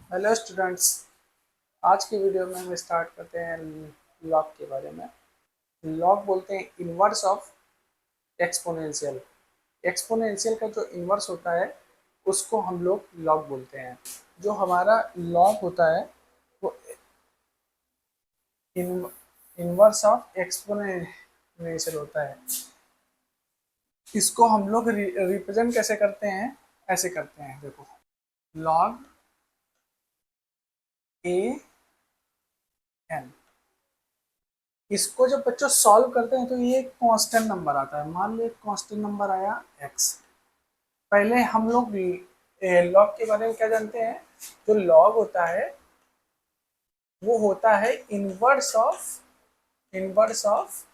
Hello students. आज की video में हम स्टार्ट करते हैं लॉग के बारे में। लॉग बोलते हैं इन्वर्स ऑफ एक्सपोनेंशियल। एक्सपोनेंशियल का जो इन्वर्स होता है उसको हम लोग लॉग बोलते हैं। जो हमारा लॉग होता है वो इन्वर्स ऑफ एक्सपोनेंशियल होता है। इसको हम लोग रिप्रेजेंट कैसे करते हैं, ऐसे करते हैं। देखो, लॉग ए एन। इसको जब बच्चों सॉल्व करते हैं तो ये एक कांस्टेंट नंबर आता है। मान लो एक कांस्टेंट नंबर आया x। पहले हम लोग लॉग के बारे में क्या जानते हैं? जो लॉग होता है वो होता है इन्वर्स ऑफ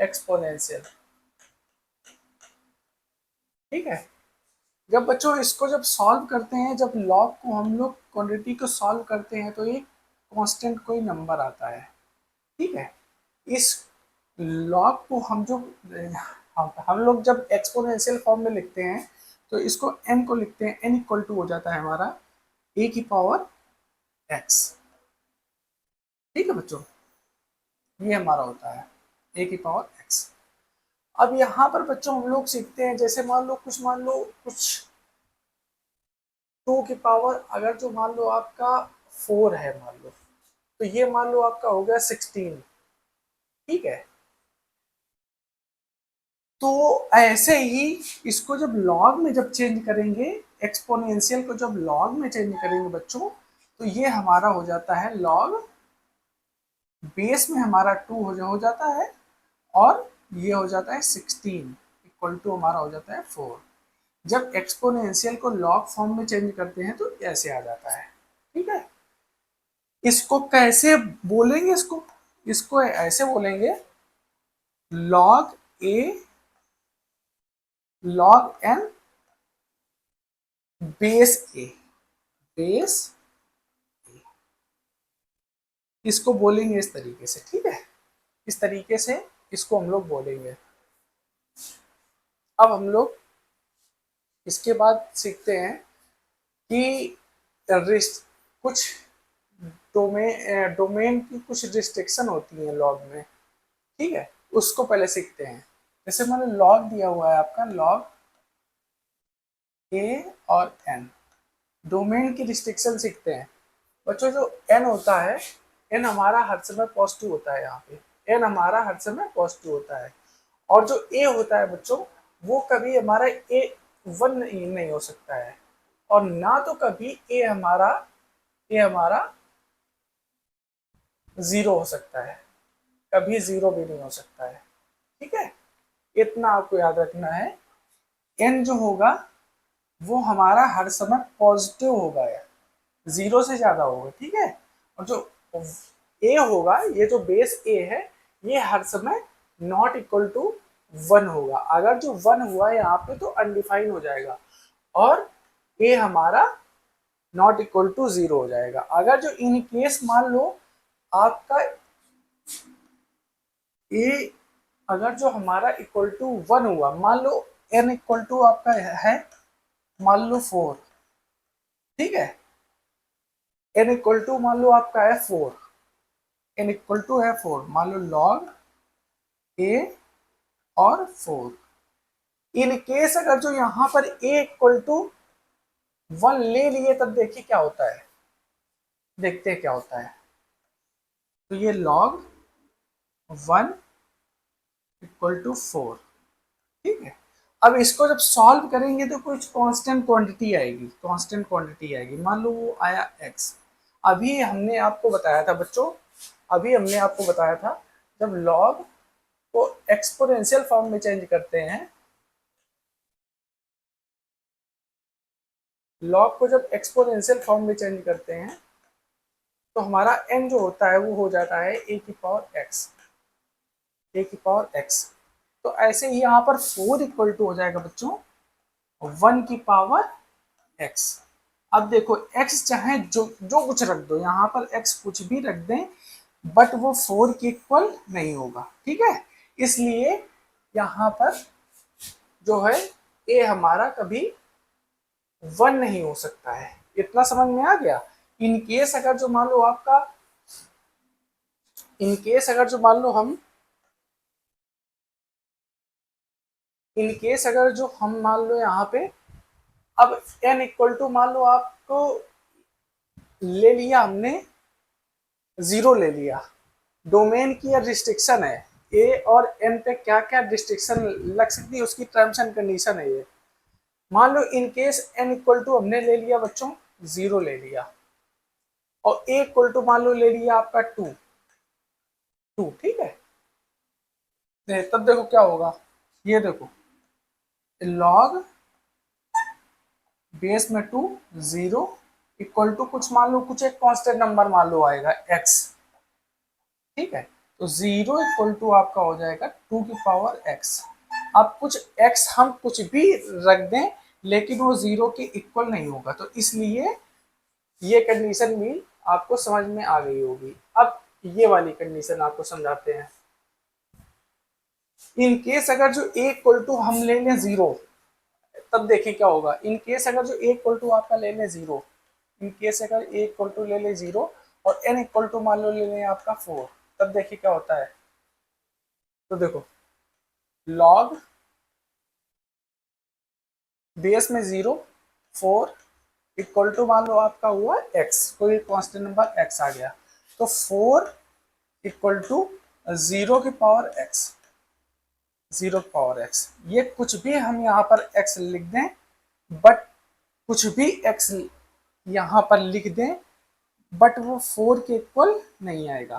एक्सपोनेंशियल। ठीक है। जब बच्चों इसको जब सॉल्व करते हैं, जब लॉग को हम लोग क्वांटिटी को सॉल्व करते हैं तो एक कांस्टेंट कोई नंबर आता है। ठीक है। इस लॉग को हम लोग जब एक्सपोनेंशियल फॉर्म में लिखते हैं तो इसको n को लिखते हैं। n इक्वल टू हो जाता है हमारा a की पावर x। ठीक है बच्चों, ये हमारा होता है a की पावर x। अब यहाँ पर बच्चों हम लोग सीखते हैं, जैसे मान लो कुछ 2 की पावर, अगर जो मान लो आपका 4 है मान लो, तो ये मान लो आपका हो गया 16। ठीक है। तो ऐसे ही इसको जब लॉग में जब चेंज करेंगे, एक्सपोनेंशियल को जब लॉग में चेंज करेंगे बच्चों, तो ये हमारा हो जाता है लॉग। बेस में हमारा 2 हो जाता है और ये हो जाता है 16 इक्वल टू हमारा हो जाता है 4। जब एक्सपोनेंशियल को लॉग फॉर्म में चेंज करते हैं तो ऐसे आ जाता है। ठीक है। इसको कैसे बोलेंगे? इसको इसको ऐसे बोलेंगे, log A log N base A. Base इसको बोलेंगे इस तरीके से। ठीक है। इस तरीके से इसको हम लोग बोलेंगे। अब हम लोग इसके बाद सीखते हैं कि कुछ डोमेन की कुछ रिस्ट्रिक्शन होती है लॉग में। ठीक है। उसको पहले सीखते हैं। जैसे मैंने लॉग दिया हुआ है आपका, लॉग ए और एन। डोमेन की रिस्ट्रिक्शन सीखते हैं बच्चों। जो एन होता है, एन हमारा हर समय पॉजिटिव होता है। यहाँ पे एन हमारा हर समय पॉजिटिव होता है। और जो ए होता है बच्चों, वो कभी हमारा ए 1 नहीं हो सकता है, और ना तो कभी ए हमारा 0 हो सकता है। कभी 0 भी नहीं हो सकता है। ठीक है। इतना आपको याद रखना है। एन जो होगा वो हमारा हर समय पॉजिटिव होगा या 0 से ज्यादा होगा। ठीक है। और जो ए होगा, ये जो बेस ए है, ये हर समय नॉट इक्वल टू 1 होगा। अगर जो 1 हुआ यहाँ पे तो अनडिफाइन हो जाएगा और ए हमारा नॉट इक्वल टू 0 हो जाएगा। अगर जो इन केस मान लो आपका ए, अगर जो हमारा इक्वल टू 1 हुआ, मान लो एन इक्वल टू आपका है मान लो 4। ठीक है। एन इक्वल टू मान लो आपका है 4। एन इक्वल टू है 4, मान लो लॉग ए और 4। इन केस अगर जो यहाँ पर ए इक्वल टू 1 ले लिए, तब देखिए क्या होता है। देखते हैं क्या होता है। तो ये लॉग 1 इक्वल टू 4। ठीक है। अब इसको जब सॉल्व करेंगे तो कुछ कांस्टेंट क्वांटिटी आएगी। कांस्टेंट क्वांटिटी आएगी, मान लो वो आया x। अभी हमने आपको बताया था बच्चों, अभी हमने आपको बताया था, जब लॉग को एक्सपोनेंशियल फॉर्म में चेंज करते हैं, लॉग को जब एक्सपोनेंशियल फॉर्म में चेंज करते हैं तो हमारा n जो होता है वो हो जाता है a की पावर x। a की पावर x। तो ऐसे ही यहाँ पर 4 इक्वल टू हो जाएगा बच्चों 1 की पावर x। अब देखो x चाहे जो जो कुछ रख दो, यहाँ पर x कुछ भी रख दें, बट वो 4 के इक्वल नहीं होगा। ठीक है। इसलिए यहाँ पर जो है a हमारा कभी 1 नहीं हो सकता है। इतना समझ में आ गया। इन केस अगर जो मान लो आपका, इन केस अगर जो मान लो हम, इन केस अगर जो हम मान लो यहाँ पे, अब n इक्वल टू मान लो आपको ले लिया हमने, जीरो ले लिया, डोमेन की यह रिस्ट्रिक्शन है, ए और एन पे क्या क्या रिस्ट्रिक्शन लग सकती है उसकी टर्म्स एंड कंडीशन है ये। मान लो in case N equal to हमने ले लिया बच्चों जीरो ले लिया, और ए इक्वल टू मान लो ले लिया आपका टू, टू ठीक है। तब देखो क्या होगा, ये देखो लॉग बेस में टू, जीरो इक्वल टू कुछ मान लो, कुछ एक कांस्टेंट नंबर मान लो आएगा एक्स, ठीक है। तो जीरो इक्वल टू आपका हो जाएगा टू की पावर एक्स। अब कुछ एक्स हम कुछ भी रख दें लेकिन वो जीरो के इक्वल नहीं होगा, तो इसलिए ये कंडीशन भी आपको समझ में आ गई होगी। अब ये वाली कंडीशन आपको समझाते हैं। इन केस अगर जो ए इक्वल टू हम ले लें जीरो, तब देखिए क्या होगा। इन केस अगर जो ए इक्वल टू आपका ले लें जीरो, इन केस अगर ए इक्वल टू ले लें जीरो और एन इक्वल टू मान लो ले लें आपका फोर, तब देखिए क्या होता है। तो देखो लॉग बेस में जीरो, फोर इक्वल टू मान लो आपका हुआ एक्स, कोई कांस्टेंट नंबर एक्स आ गया, तो फोर इक्वल टू जीरो की पावर एक्स, जीरो की पावर एक्स। ये कुछ भी हम यहाँ पर एक्स लिख दें, बट कुछ भी एक्स यहाँ पर लिख दें बट वो फोर के इक्वल नहीं आएगा।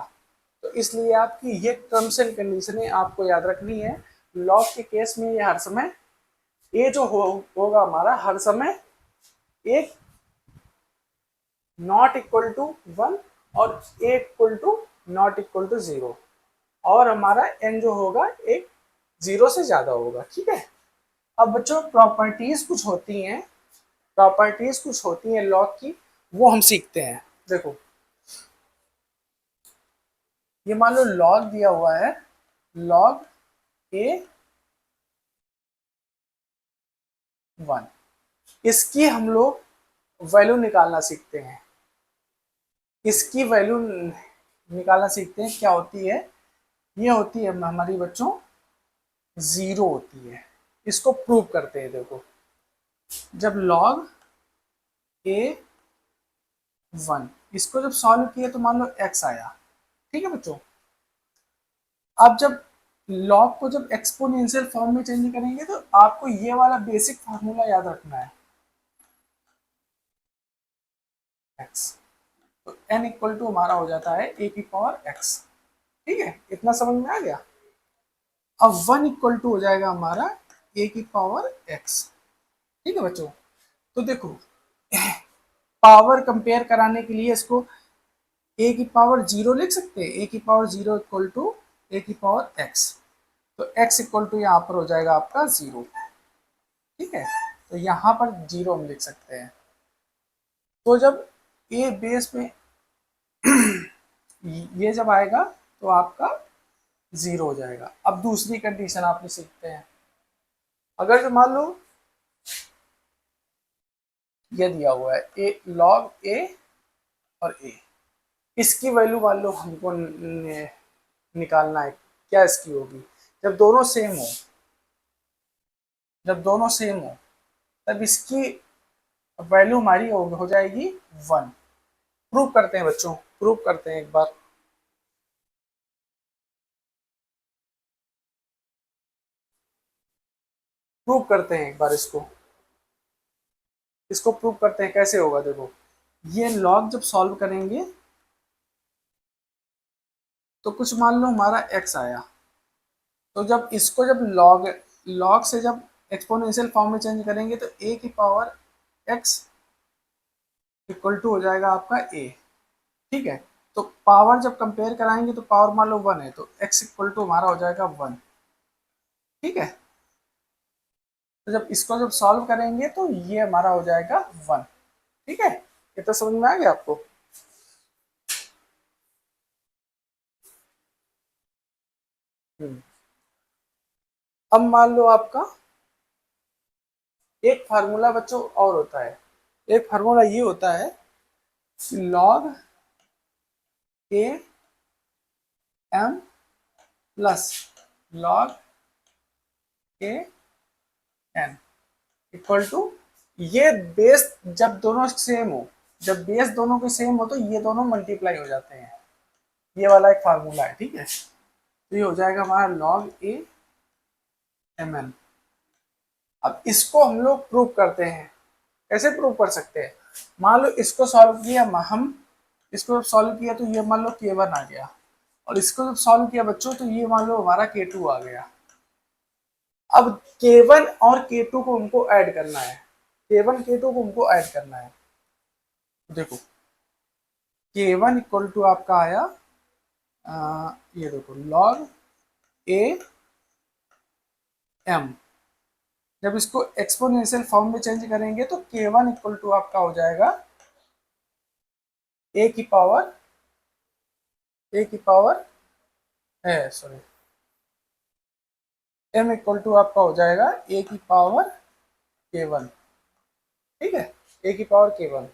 तो इसलिए आपकी ये टर्म्स एंड कंडीशनें आपको याद रखनी है। लॉग के केस में ये हर समय ये जो होगा हमारा हर समय एक नॉट इक्वल टू वन और A equal to not equal to zero, और हमारा एन जो होगा एक जीरो से ज्यादा होगा, ठीक है। अब बच्चों प्रॉपर्टीज कुछ होती हैं, प्रॉपर्टीज कुछ होती हैं लॉग की, वो हम सीखते हैं। देखो ये मान लो लॉग दिया हुआ है, लॉग ए वन, इसकी हम लोग वैल्यू निकालना सीखते हैं। इसकी वैल्यू निकालना सीखते हैं, क्या होती है, ये होती है हमारी बच्चों जीरो होती है। इसको प्रूव करते हैं। देखो जब लॉग ए वन, इसको जब सॉल्व किया तो मान लो एक्स आया, ठीक है बच्चों। अब जब लॉग को जब एक्सपोनेंशियल फॉर्म में चेंज करेंगे तो आपको ये वाला बेसिक फार्मूला याद रखना है, एक्स। तो एन इक्वल टू हमारा हो जाता है ए की पावर एक्स, ठीक है, इतना समझ में आ गया। अब वन इक्वल टू हो जाएगा हमारा ए की पावर एक्स, ठीक है बच्चों। तो देखो पावर कंपेयर कराने के लिए इसको ए की पावर जीरो लिख सकते हैं, ए की पावर जीरो इक्वल टू ए की पावर एक्स, तो एक्स इक्वल टू यहाँ पर हो जाएगा आपका जीरो, ठीक है। तो यहाँ पर जीरो हम लिख सकते हैं। तो जब ए बेस में ये जब आएगा तो आपका जीरो हो जाएगा। अब दूसरी कंडीशन आपने सीखते हैं। अगर जो मान लो ये दिया हुआ है ए लॉग ए और ए, इसकी वैल्यू मान लो हमको निकालना है, क्या इसकी होगी, जब दोनों सेम हो, जब दोनों सेम हो तब इसकी वैल्यू हमारी हो जाएगी वन। प्रूव करते हैं बच्चों, प्रूव करते हैं एक बार। प्रूव करते हैं एक बार इसको, इसको प्रूव करते हैं कैसे होगा। देखो ये लॉग जब सॉल्व करेंगे तो कुछ मान लो हमारा एक्स आया, तो जब इसको जब लॉग लॉग से जब एक्सपोनेंशियल फॉर्म में चेंज करेंगे तो ए की पावर एक्स इक्वल टू हो जाएगा आपका ए, ठीक है। तो पावर जब कंपेयर कराएंगे तो पावर मान लो वन है, तो एक्स इक्वल टू हमारा हो जाएगा वन, ठीक है। तो जब इसको जब सॉल्व करेंगे तो ये हमारा हो जाएगा वन, ठीक है। ये तो समझ में आ गया आपको। अब मान लो आपका एक फार्मूला बच्चों और होता है, एक फार्मूला ये होता है log A M plus log A N equal to, ये बेस जब दोनों सेम हो, जब बेस दोनों के सेम हो तो ये दोनों मल्टीप्लाई हो जाते हैं। ये वाला एक फार्मूला है, ठीक है। तो ये हो जाएगा हमारा लॉग ए एम एन। अब इसको हम लोग प्रूव करते हैं। कैसे प्रूव कर सकते हैं? मान लो इसको सॉल्व किया, हम इसको जब सॉल्व किया तो ये मान लो k1 आ गया, और इसको जब सॉल्व किया बच्चों तो ये मान लो हमारा k2 आ गया। अब k1 और k2 को हमको ऐड करना है, k1 k2 को हमको ऐड करना है। देखो k1 इक्वल टू आपका आया ये देखो लॉग ए एम। जब इसको एक्सपोनेंशियल फॉर्म में चेंज करेंगे तो k1 इक्वल टू आपका हो जाएगा ए की पावर है, सॉरी, m इक्वल टू आपका हो जाएगा ए की पावर k1, ठीक है, ए की पावर k1,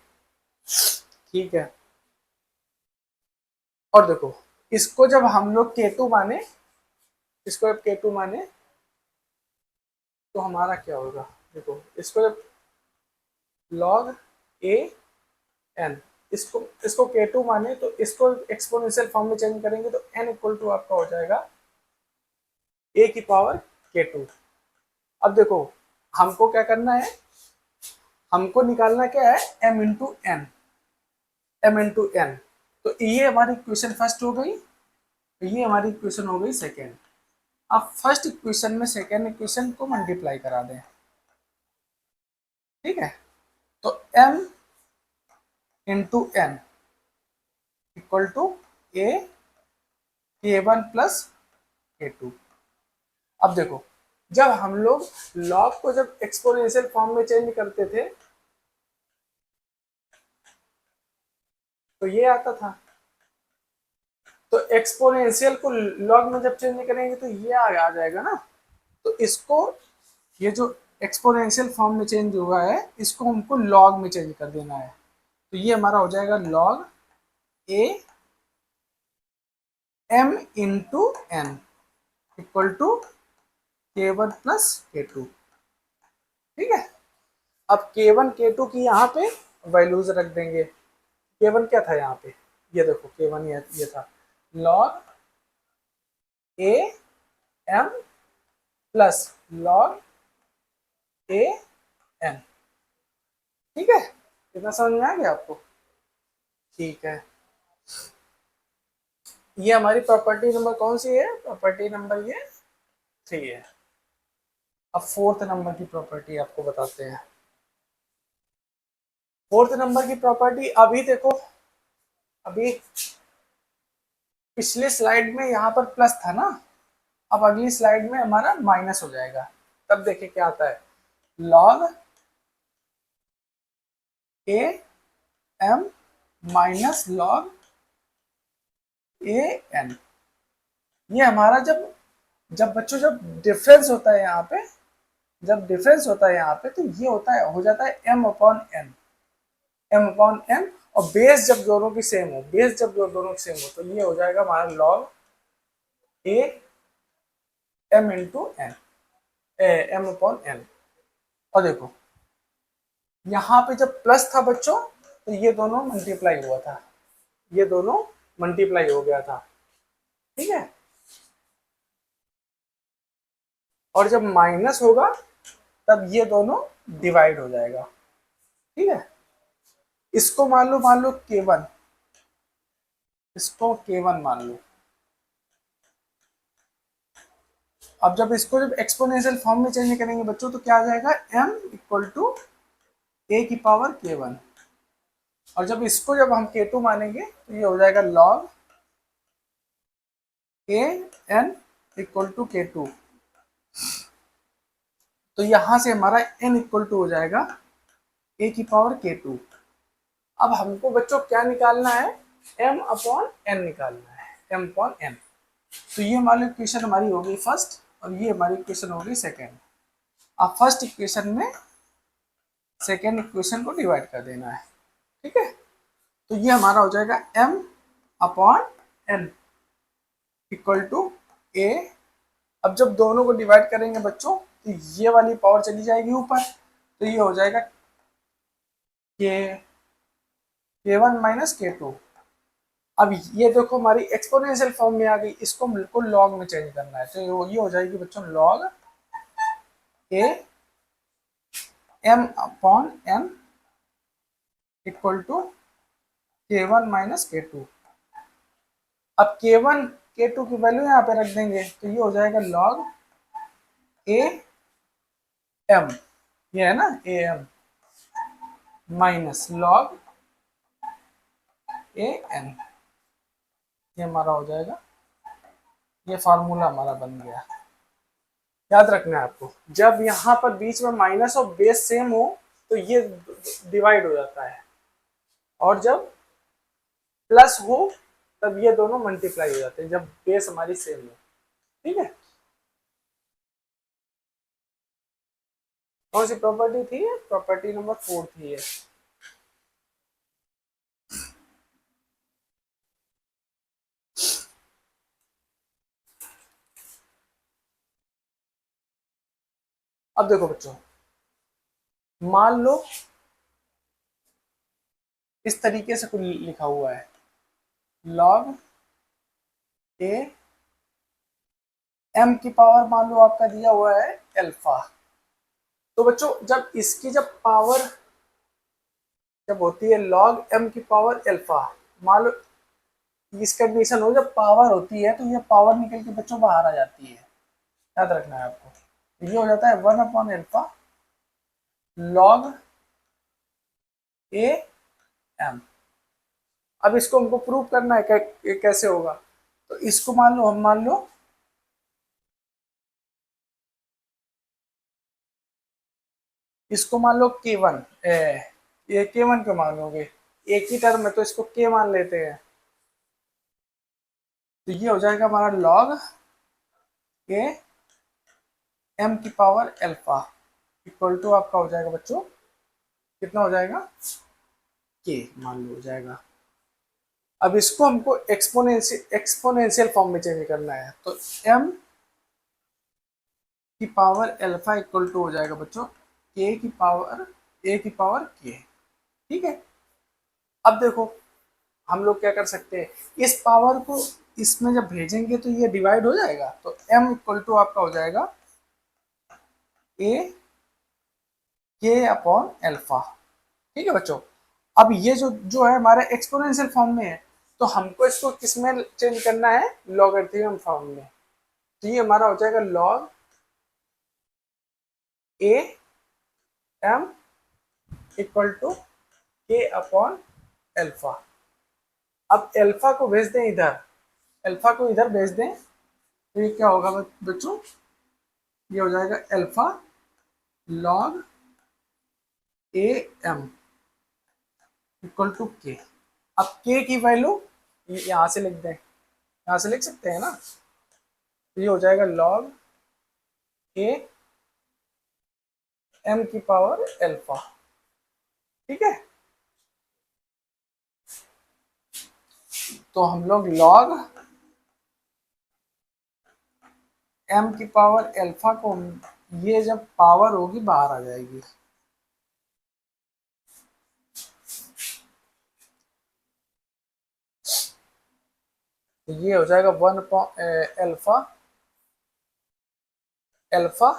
ठीक है। और देखो इसको जब हम लोग k2 माने, इसको जब k2 माने तो हमारा क्या होगा? देखो इसको जब log a n, इसको k2 माने तो इसको एक्सपोनेंशियल फॉर्म में चेंज करेंगे तो n इक्वल टू आपका हो जाएगा a की पावर k2। अब देखो हमको क्या करना है, हमको निकालना क्या है, m into N, m into N. तो ये हमारी इक्वेशन फर्स्ट हो गई, ये हमारी इक्वेशन हो गई सेकेंड। अब फर्स्ट इक्वेशन में सेकेंड इक्वेशन को मल्टीप्लाई करा दें, ठीक है। तो m into N equal to A k1 plus k2। अब देखो जब हम लोग लॉग को जब एक्सपोनेंशियल फॉर्म में चेंज करते थे तो ये आता था, तो एक्सपोनेंशियल को लॉग में जब चेंज करेंगे तो ये आ जाएगा ना। तो इसको, ये जो एक्सपोनेंशियल फॉर्म में चेंज हुआ है इसको हमको लॉग में चेंज कर देना है। तो ये हमारा हो जाएगा log A M into N equal to k1 plus k2, ठीक है। अब k1 k2 की यहाँ पे वैल्यूज रख देंगे। k1 क्या था यहाँ पे, ये देखो k1 ये था log a m plus log a n, ठीक है। कितना समझ में आ गया आपको? ठीक है, ये हमारी प्रॉपर्टी नंबर कौन सी है? प्रॉपर्टी नंबर ये 3 है। अब फोर्थ नंबर की प्रॉपर्टी आपको बताते हैं। फोर्थ नंबर की प्रॉपर्टी अभी देखो, अभी पिछले स्लाइड में यहाँ पर प्लस था ना, अब अगली स्लाइड में हमारा माइनस हो जाएगा। तब देखिए क्या आता है, log a m minus log a n। ये हमारा जब जब बच्चों जब डिफरेंस होता है यहाँ पे, जब डिफरेंस होता है यहाँ पे तो ये होता है, हो जाता है m upon n, m upon n। और बेस जब दोनों की सेम हो, बेस जब दोनों की सेम हो तो ये हो जाएगा हमारा log a m into n, m upon n। और देखो यहाँ पे जब प्लस था बच्चों तो ये दोनों मल्टीप्लाई हुआ था, ये दोनों मल्टीप्लाई हो गया था, ठीक है। और जब माइनस होगा तब ये दोनों डिवाइड हो जाएगा, ठीक है। इसको मान लो k1, इसको k1 मान लो। अब जब इसको जब एक्सपोनेंशियल फॉर्म में चेंज करेंगे बच्चों तो क्या आ जाएगा, m इक्वल टू a की पावर k1। और जब इसको जब हम k2 मानेंगे तो ये हो जाएगा log a n equal to k2। तो यहां से हमारा n इक्वल टू हो जाएगा a की पावर k2। अब हमको बच्चों क्या निकालना है, m अपॉन n निकालना है, m अपॉन n। तो ये हमारी इक्वेशन हमारी हो गई फर्स्ट और ये हमारी इक्वेशन हो गई सेकेंड। अब फर्स्ट इक्वेशन में सेकेंड इक्वेशन को डिवाइड कर देना है, ठीक है। तो ये हमारा हो जाएगा m upon n equal to a। अब जब दोनों को डिवाइड करेंगे बच्चों तो ये वाली पावर चली जाएगी ऊपर, तो ये हो जाएगा k1 माइनस k2। अब ये देखो हमारी एक्सपोनेंशियल फॉर्म में आ गई, इसको बिल्कुल लॉग में चेंज करना है, तो ये हो जाएगी बच्चों log a m upon n equal to k1 minus k2। अब k1 k2 की वैल्यू यहाँ पे रख देंगे, तो ये हो जाएगा लॉग a m, ये है ना a m minus log a n, ये हमारा हो जाएगा, ये फार्मूला हमारा बन गया। याद रखना है आपको, जब यहाँ पर बीच में माइनस और बेस सेम हो तो ये डिवाइड हो जाता है, और जब प्लस हो तब ये दोनों मल्टीप्लाई हो जाते हैं, जब बेस हमारी सेम हो। ठीक है, कौन सी प्रॉपर्टी थी? प्रॉपर्टी नंबर 4 थी ये। अब देखो बच्चों, मान लो इस तरीके से कुछ लिखा हुआ है, लॉग ए m की पावर मान लो आपका दिया हुआ है अल्फा। तो बच्चों जब इसकी जब पावर जब होती है log m की पावर अल्फा, मान लो इस कंडीशन हो जब पावर होती है तो ये पावर निकल के बच्चों बाहर आ जाती है, याद रखना है आपको। तो ये हो जाता है 1 upon alpha log A M. अब इसको हमको प्रूव करना है कैसे होगा, तो इसको मान लो, हम मान लो इसको मान लो k1, ये k1 को मानोगे, एक ही टर्म है तो इसको k मान लेते हैं, तो ये हो जाएगा हमारा लॉग ए m की पावर अल्फा इक्वल टू आपका हो जाएगा बच्चों, कितना हो जाएगा k मान लो हो जाएगा। अब इसको हमको एक्सपोनेंशियल फॉर्म में चेंज करना है, तो m की पावर अल्फा इक्वल टू हो जाएगा बच्चों k की पावर a की पावर k। ठीक है, अब देखो हम लोग क्या कर सकते हैं, इस पावर को इसमें जब भेजेंगे तो ये डिवाइड हो जाएगा, तो m इक्वल टू आपका हो जाएगा a k अपॉन अल्फा। ठीक है बच्चों, अब ये जो जो है हमारे एक्सपोनेंशियल फॉर्म में है, तो हमको इसको किस में चेंज करना है, लॉगरिथमिक फॉर्म में। तो ये हमारा हो जाएगा log A M equal to K upon alpha. अब अल्फा को भेज दें इधर, अल्फा को इधर भेज दें, तो ये क्या होगा बच्चों, ये हो जाएगा alpha log A M equal to K. अब के की वैल्यू यहाँ से लिख दें, यहाँ से लिख सकते हैं ना, तो ये हो जाएगा लॉग ए एम की पावर अल्फा। ठीक है, तो हम लोग लॉग एम की पावर अल्फा को, ये जब पावर होगी बाहर आ जाएगी, तो ये हो जाएगा 1 alpha alpha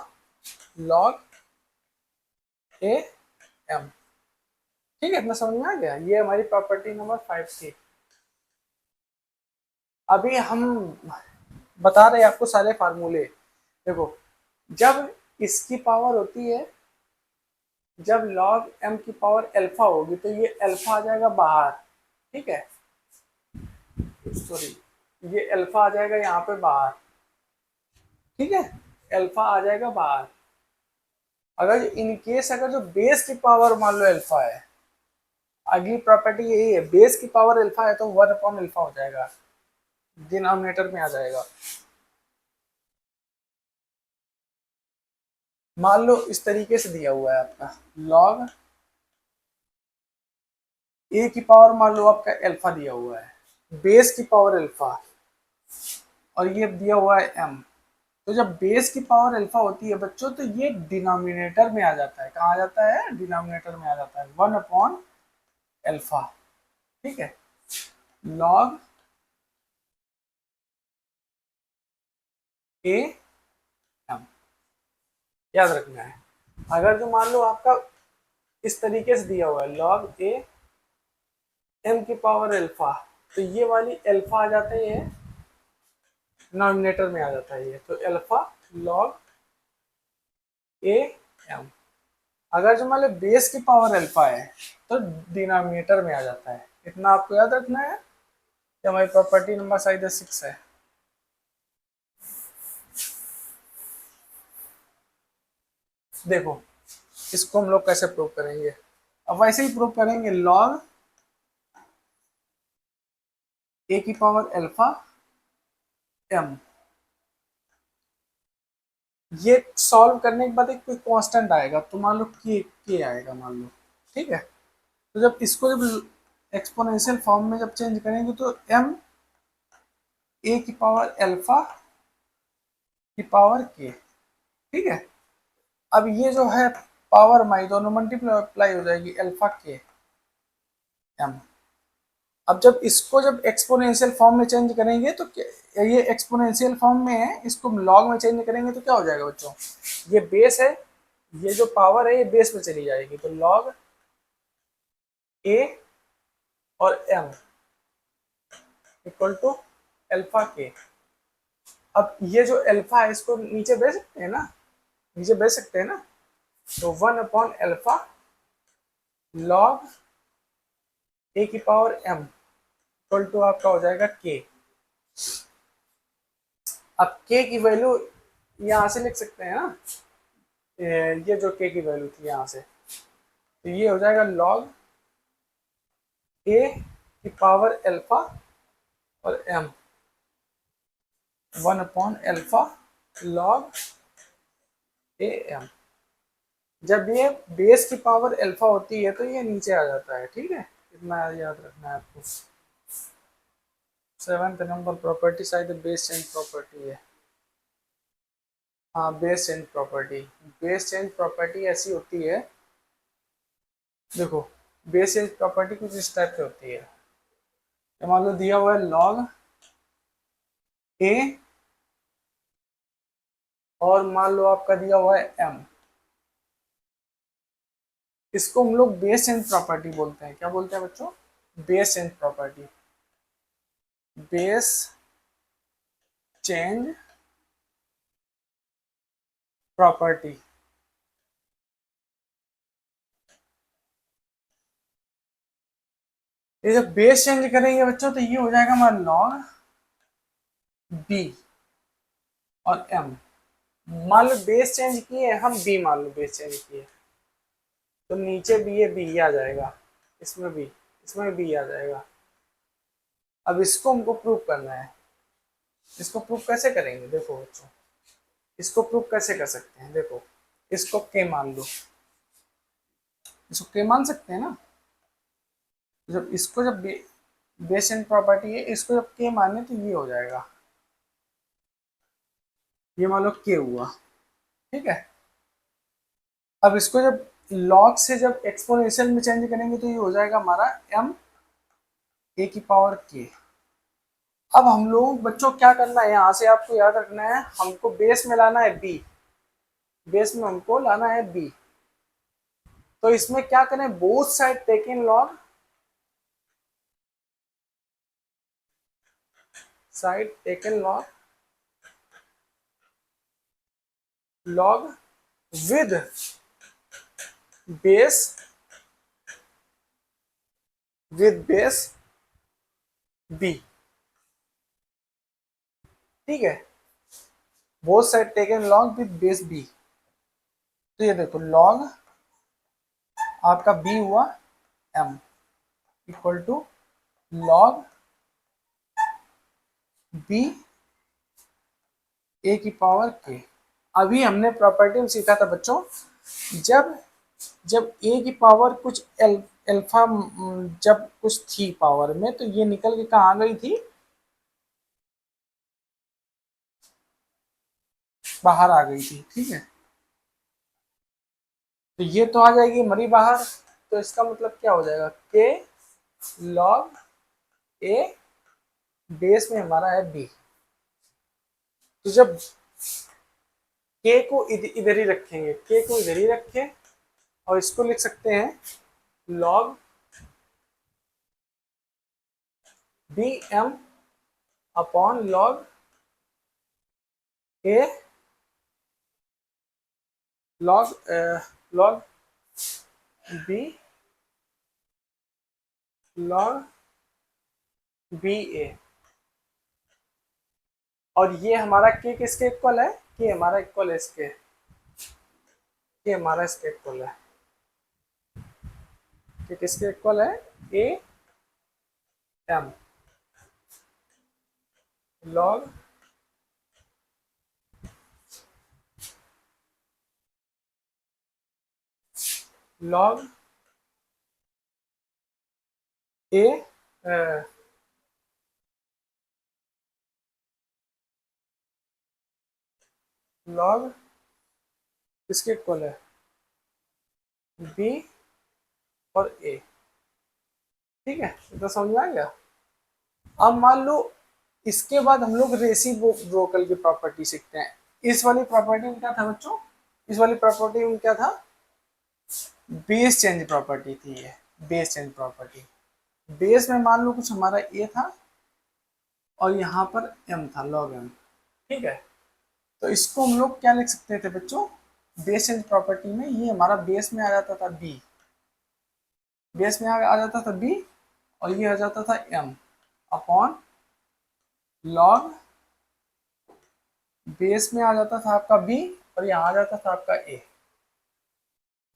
log A M. ठीक है, इतना समझ में आ गया, ये हमारी प्रॉपर्टी नंबर 5 थी। अभी हम बता रहे हैं आपको सारे फार्मूले। देखो जब इसकी पावर होती है, जब log m की पावर अल्फा होगी तो ये अल्फा आ जाएगा बाहर। ठीक है, सॉरी, ये अल्फा आ जाएगा यहाँ पे बाहर। ठीक है, अल्फा आ जाएगा बाहर। अगर इन केस अगर जो बेस की पावर मान लो अल्फा है, अगली प्रॉपर्टी यही है, बेस की पावर अल्फा है तो 1 अपॉन अल्फा हो जाएगा, डिनोमिनेटर में आ जाएगा। मान लो इस तरीके से दिया हुआ है आपका लॉग ए की पावर मान लो आपका अल्फा दिया हुआ है, बेस की पावर अल्फा, और ये दिया हुआ है एम। तो जब बेस की पावर अल्फा होती है बच्चों, तो ये डिनोमिनेटर में आ जाता है। कहाँ आ जाता है? डिनोमिनेटर में आ जाता है, 1/अल्फा। ठीक है, लॉग ए एम, याद रखना है। अगर जो मान लो आपका इस तरीके से दिया हुआ है, लॉग ए एम की पावर अल्फा, तो ये वाली अल्फा आ जाता है, ये डिनोमिनेटर में आ जाता है ये, तो अल्फा लॉग ए एम। अगर जो मान लो बेस की पावर अल्फा है तो डिनोमिनेटर में आ जाता है। इतना आपको याद रखना है। ये हमारी प्रॉपर्टी नंबर शायद 6 है। देखो इसको हम लोग कैसे प्रूव करेंगे। अब वैसे ही प्रूव करेंगे, लॉग ए की पावर अल्फा एम। ये सॉल्व करने के बाद एक कोई कांस्टेंट आएगा, तो मान लो के आएगा मान लो। ठीक है, तो जब इसको जब एक्सपोनेंशियल फॉर्म में जब चेंज करेंगे तो एम ए की पावर अल्फा की पावर के। ठीक है, अब ये जो है पावर माई दोनों मल्टीप्लाई हो जाएगी, अल्फा के एम। अब जब इसको जब एक्सपोनेंशियल फॉर्म में चेंज करेंगे तो ये एक्सपोनेंशियल फॉर्म में है, इसको लॉग में चेंज करेंगे तो क्या हो जाएगा बच्चों? ये बेस है, ये जो पावर है ये बेस में चली जाएगी, तो लॉग ए और एम इक्वल टू अल्फा के। अब ये जो अल्फा है इसको नीचे भेज सकते हैं ना, नीचे भेज सकते हैं ना, तो 1/अल्फा लॉग ए की पावर एम इक्वल टू आपका हो जाएगा के। अब के की वैल्यू यहाँ से लिख सकते हैं ना, ये जो के की वैल्यू थी यहाँ से, तो ये हो जाएगा लॉग ए की पावर अल्फा और एम 1/अल्फा लॉग ए एम। जब ये बेस की पावर अल्फा होती है तो ये नीचे आ जाता है। ठीक है, इतना याद रखना है आपको। 7th नंबर प्रॉपर्टी शायद बेस चेंज प्रॉपर्टी है। हाँ, base change property. Base change property ऐसी होती है, देखो बेस चेंज प्रॉपर्टी कुछ इस टाइप से होती है। मान लो दिया हुआ है लॉग ए और मान लो आपका दिया हुआ है एम, इसको हम लोग बेस चेंज प्रॉपर्टी बोलते हैं। क्या बोलते हैं बच्चों? Base change property. Base change property. ये जब बेस चेंज करेंगे बच्चों तो ये हो जाएगा हमारा लॉग बी और एम। मान लो बेस चेंज किए हम, बी मान लो बेस चेंज किए, तो नीचे भी ये बी आ जाएगा, इसमें भी, इसमें बी आ जाएगा। अब इसको हमको प्रूव करना है। इसको प्रूव कैसे करेंगे? देखो बच्चों, इसको प्रूव कैसे कर सकते हैं? देखो इसको के मान लो, इसको के मान सकते हैं ना। जब इसको जब बेस एंड प्रॉपर्टी है, इसको जब के माने तो ये हो जाएगा, ये मान लो के हुआ। ठीक है, अब इसको जब लॉग से जब एक्सपोनेंशियल में चेंज करेंगे तो ये हो जाएगा हमारा एम ए की पावर के। अब हम लोग बच्चों क्या करना है, यहाँ से आपको याद रखना है, हमको बेस में लाना है बी, बेस में हमको लाना है बी। तो इसमें क्या करें, both side take in log, side take in log, log with base, with base B. ठीक है, both side take in log with base B. तो ये देखो लॉग आपका बी हुआ M equal to log B A की power के। अभी हमने प्रॉपर्टी में सीखा था बच्चों, जब जब ए की पावर कुछ अल्फा जब कुछ थी पावर में तो ये निकल के कहाँ आ गई थी, बाहर आ गई थी। ठीक है, तो ये तो आ जाएगी मरी बाहर, तो इसका मतलब क्या हो जाएगा, के लॉग ए, बेस में हमारा है बी। तो जब के को इधर ही रखेंगे, के को इधर ही रखें और इसको लिख सकते हैं log B M upon log A, log log B, log B A. और ये हमारा के किसके इक्वल है, के हमारा इक्वल है इसके, के हमारा इसके इक्वल है, के किसके इक्वल है, A M log log A log किसके इक्वल है, बी और ए। ठीक है, तो समझ में आ गया। अब मान लो इसके बाद हम लोग रेसिप्रोकल की प्रॉपर्टी सीखते हैं। इस वाली प्रॉपर्टी में क्या था बच्चों, इस वाली प्रॉपर्टी में क्या था, बेस चेंज प्रॉपर्टी थी ये, बेस चेंज प्रॉपर्टी। बेस में मान लो कुछ हमारा ए था और यहाँ पर एम था, लॉग एम। ठीक है, तो इसको हम लोग क्या लिख सकते थे बच्चों, बेस चेंज प्रॉपर्टी में ये हमारा बेस में आ जाता था बी, बेस में आ जाता था बी और ये आ जाता था एम अपॉन लॉग, बेस में आ जाता था आपका बी और यहाँ आ जाता था आपका ए।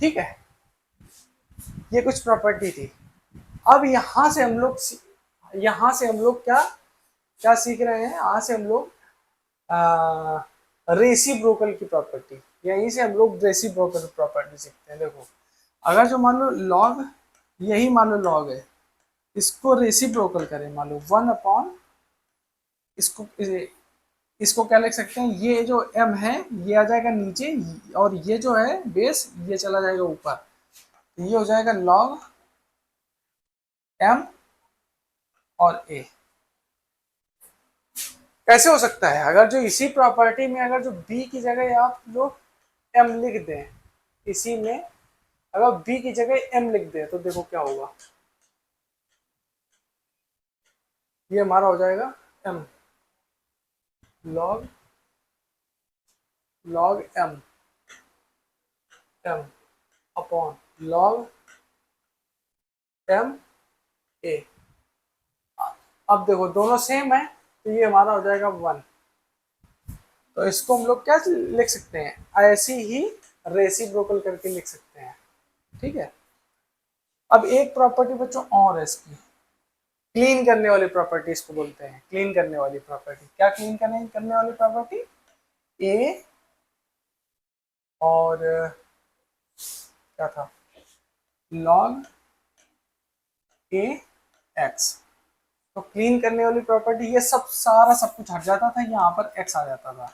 ठीक है, ये कुछ प्रॉपर्टी थी। अब यहाँ से हम लोग क्या क्या सीख रहे हैं, यहाँ से हम लोग रेसिप्रोकल की प्रॉपर्टी, यहीं से हम लोग रेसिप्रोकल प्रॉपर्टी सीखते हैं। देखो, अगर जो मान लो लॉग, यही मान लो लॉग है, इसको रेसिप्रोकल करें, मान लो 1 अपॉन, इसको क्या लिख सकते हैं, ये जो m है ये आ जाएगा नीचे और ये जो है बेस ये चला जाएगा ऊपर, तो ये हो जाएगा log m और a। कैसे हो सकता है, अगर जो इसी प्रॉपर्टी में अगर जो b की जगह आप लोग m लिख दें, इसी में अगर b की जगह m लिख दें तो देखो क्या होगा, ये हमारा हो जाएगा m log log m upon log m a। अब देखो दोनों सेम है तो ये हमारा हो जाएगा 1। तो इसको हम लोग क्या लिख सकते हैं, ऐसी ही रेसिप्रोकल करके लिख सकते हैं। ठीक है, अब एक प्रॉपर्टी बच्चों और है इसकी, क्लीन करने वाली प्रॉपर्टी इसको बोलते हैं, क्लीन करने वाली प्रॉपर्टी। क्या क्लीन करने वाली प्रॉपर्टी, ए और क्या था, लॉग ए एक्स। तो क्लीन करने वाली प्रॉपर्टी, ये सब सारा सब कुछ हट जाता था, यहाँ पर एक्स आ जाता था,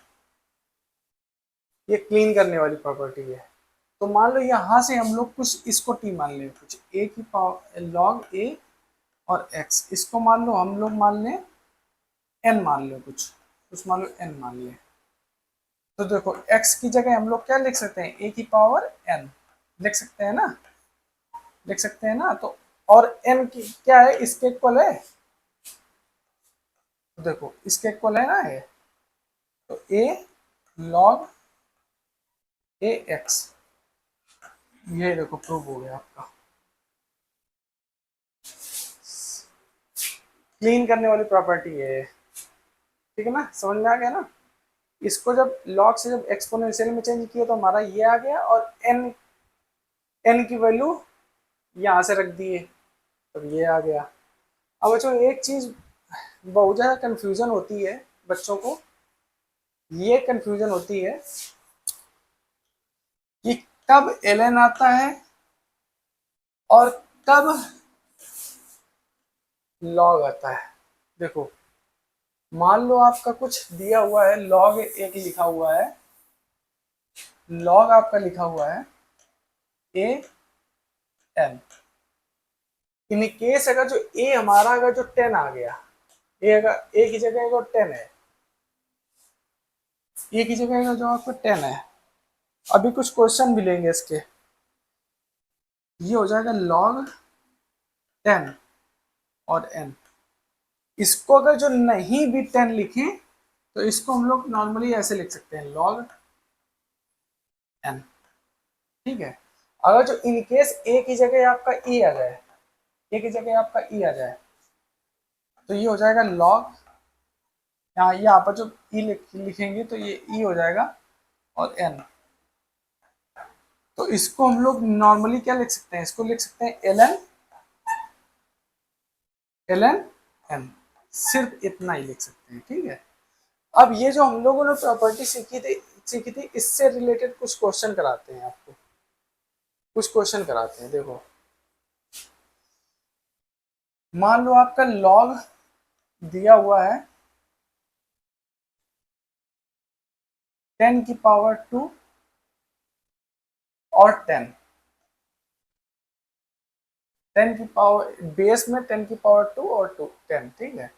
ये क्लीन करने वाली प्रॉपर्टी है। तो मान लो यहाँ से हम लोग कुछ इसको टी मान लें, कुछ ए की पावर लॉग ए और एक्स, इसको मान लो हम लोग मान लें एन, मान लो कुछ कुछ मान लो एन मान लें। तो देखो एक्स की जगह हम लोग क्या लिख सकते हैं, ए की पावर एन लिख सकते हैं ना, लिख सकते हैं ना। तो और एन की क्या है, इसके इक्वल है, तो देखो इसके इक्वल है ना ये, तो ए लॉग ए एक्स, ये देखो प्रूव हो गया आपका, क्लीन करने वाली प्रॉपर्टी है। ठीक है ना, समझ में आ गया ना। इसको जब लॉग से जब एक्सपोनेंशियल में चेंज किया तो हमारा ये आ गया और एन, एन की वैल्यू यहाँ से रख दिए तो ये आ गया। अब बच्चों एक चीज बहुत ज़्यादा कंफ्यूजन होती है बच्चों को, ये कंफ्यूजन होती है कि कब एल एन आता है और तब लॉग आता है। देखो मान लो आपका कुछ दिया हुआ है, लॉग एक लिखा हुआ है, लॉग आपका लिखा हुआ है ए एन। इन केस अगर जो ए हमारा अगर जो 10 आ गया, ए अगर ए की जगह अगर 10 है, ए की जगह अगर जो आपका 10 है, अभी कुछ क्वेश्चन मिलेंगे इसके, ये हो जाएगा लॉग 10 और एन। इसको अगर जो नहीं भी 10 लिखें तो इसको हम लोग नॉर्मली ऐसे लिख सकते हैं लॉग एन। ठीक है। अगर जो इन केस ए की जगह आपका ई आ जाए, ए की जगह आपका ई आ जाए, तो ये हो जाएगा लॉग, यहाँ पर जो ई लिखेंगे तो ये ई हो जाएगा और एन। तो इसको हम लोग नॉर्मली क्या लिख सकते हैं, इसको लिख सकते हैं L N, L N N, सिर्फ इतना ही लिख सकते हैं। ठीक है। अब ये जो हम लोगों ने प्रॉपर्टी सीखी थी इससे रिलेटेड कुछ क्वेश्चन कराते हैं आपको, कुछ क्वेश्चन कराते हैं। देखो मान लो आपका लॉग दिया हुआ है 10 की पावर 2 और 10, 10 की पावर बेस में 10 की पावर 2 और 2 10। ठीक है।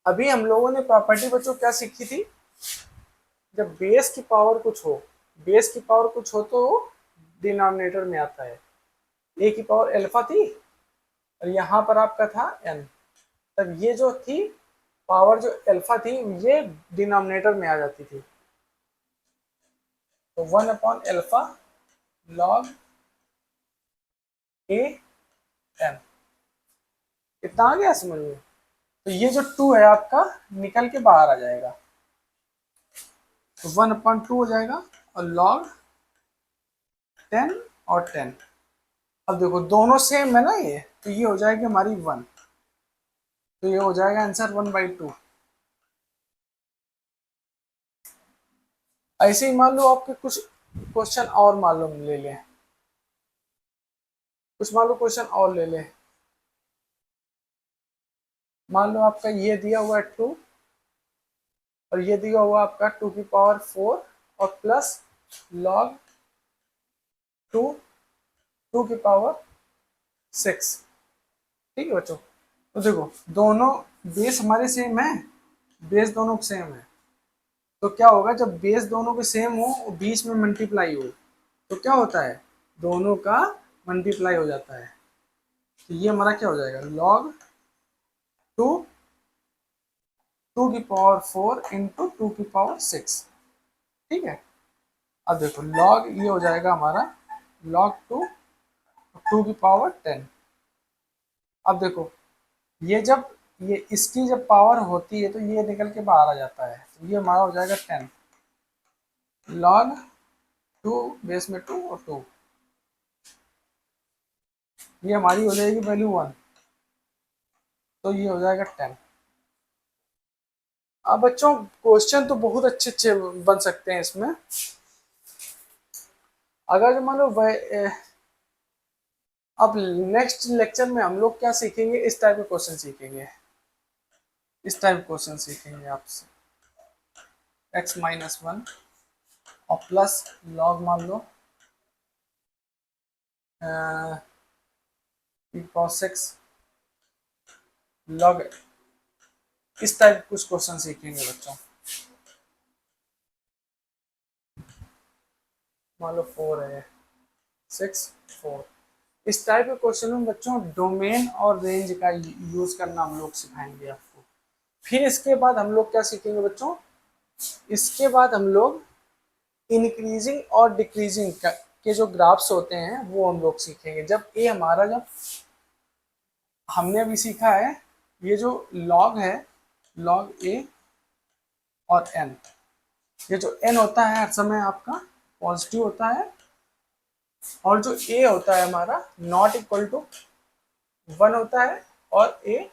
अभी हम लोगों ने प्रॉपर्टी बच्चों क्या सीखी थी, जब बेस की पावर कुछ हो, बेस की पावर कुछ हो तो डिनोमिनेटर में आता है। ए की पावर अल्फा थी और यहाँ पर आपका था एन, तब ये जो थी पावर जो अल्फा थी ये डिनोमिनेटर में आ जाती थी। तो 1/अल्फा लॉग ए एन, इतना आ गया समझ में। तो ये जो 2 है आपका निकल के बाहर आ जाएगा, तो 1/2 हो जाएगा और लॉग 10 और 10। अब देखो दोनों सेम है ना ये, तो ये हो जाएगी हमारी 1, तो ये हो जाएगा आंसर 1/2। ऐसे ही मान लो आपके कुछ क्वेश्चन और मालूम ले लें, कुछ मान लो क्वेश्चन और ले लें। मान लो आपका ये दिया हुआ है 2 और ये दिया हुआ आपका 2 की पावर 4 और प्लस लॉग 2 2 की पावर 6। ठीक है बच्चों। तो देखो दोनों बेस हमारे सेम है, बेस दोनों सेम है, तो क्या होगा जब बेस दोनों के सेम हो और बीच में मल्टीप्लाई हो तो क्या होता है, दोनों का मल्टीप्लाई हो जाता है। तो ये हमारा क्या हो जाएगा लॉग 2 2 की पावर 4 इंटू 2 की पावर 6। ठीक है। अब देखो लॉग ये हो जाएगा हमारा लॉग 2 2 की पावर 10। अब देखो ये जब ये इसकी जब पावर होती है तो ये निकल के बाहर आ जाता है, तो ये हमारा हो जाएगा 10 लॉग 2 बेस में 2 और 2, ये हमारी हो जाएगी वैल्यू 1, तो ये हो जाएगा 10। अब बच्चों क्वेश्चन तो बहुत अच्छे अच्छे बन सकते हैं इसमें। अगर मान लो अब नेक्स्ट लेक्चर में हम लोग क्या सीखेंगे, इस टाइप के क्वेश्चन सीखेंगे, इस टाइप क्वेश्चन सीखेंगे आपसे x-1 और प्लस लॉग मान लो पावर 6 लॉग, इस टाइप कुछ क्वेश्चन सीखेंगे बच्चों। मान लो 4 है 6 4, इस टाइप के क्वेश्चन में बच्चों डोमेन और रेंज का यूज करना हम लोग सिखाएंगे आपको। फिर इसके बाद हम लोग क्या सीखेंगे बच्चों, इसके बाद हम लोग इंक्रीजिंग और डिक्रीजिंग के जो ग्राफ्स होते हैं वो हम लोग सीखेंगे। जब ए हमारा, जब हमने अभी सीखा है ये जो लॉग है, लॉग ए और एन, ये जो एन होता है हर समय आपका पॉजिटिव होता है और जो ए होता है हमारा नॉट इक्वल टू 1 होता है और ए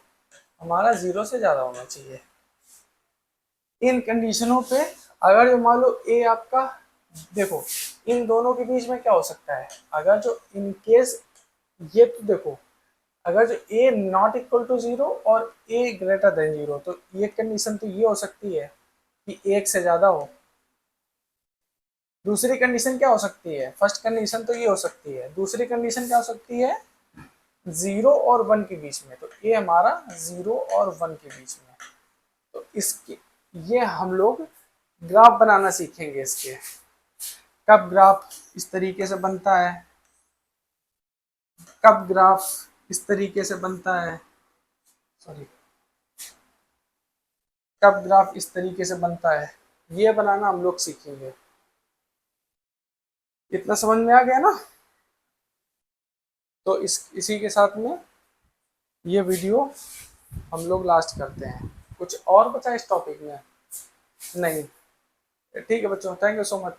हमारा 0 से ज़्यादा होना चाहिए। इन कंडीशनों पे अगर मान लो ए आपका, देखो इन दोनों के बीच में क्या हो सकता है, अगर जो इन केस ये तो देखो, अगर जो ए नॉट इक्वल टू जीरो और ए ग्रेटर देन जीरो, तो ये कंडीशन तो ये हो सकती है कि एक से ज्यादा हो। दूसरी कंडीशन क्या हो सकती है? फर्स्ट कंडीशन तो ये हो सकती है, दूसरी कंडीशन क्या हो सकती है? जीरो और वन के बीच में। तो ये हमारा जीरो और वन के बीच में। तो इसके ये हम लोग ग्राफ बनाना सीखेंगे इसके। कब ग्राफ इस तरीके से बनता है, कब ग्राफ इस तरीके से बनता है, सॉरी, कब ग्राफ इस तरीके से बनता है, ये बनाना हम लोग सीखेंगे। इतना समझ में आ गया ना? तो इसी के साथ में ये वीडियो हम लोग लास्ट करते हैं। कुछ और बचा इस टॉपिक में? नहीं। ठीक है बच्चों, थैंक यू सो मच।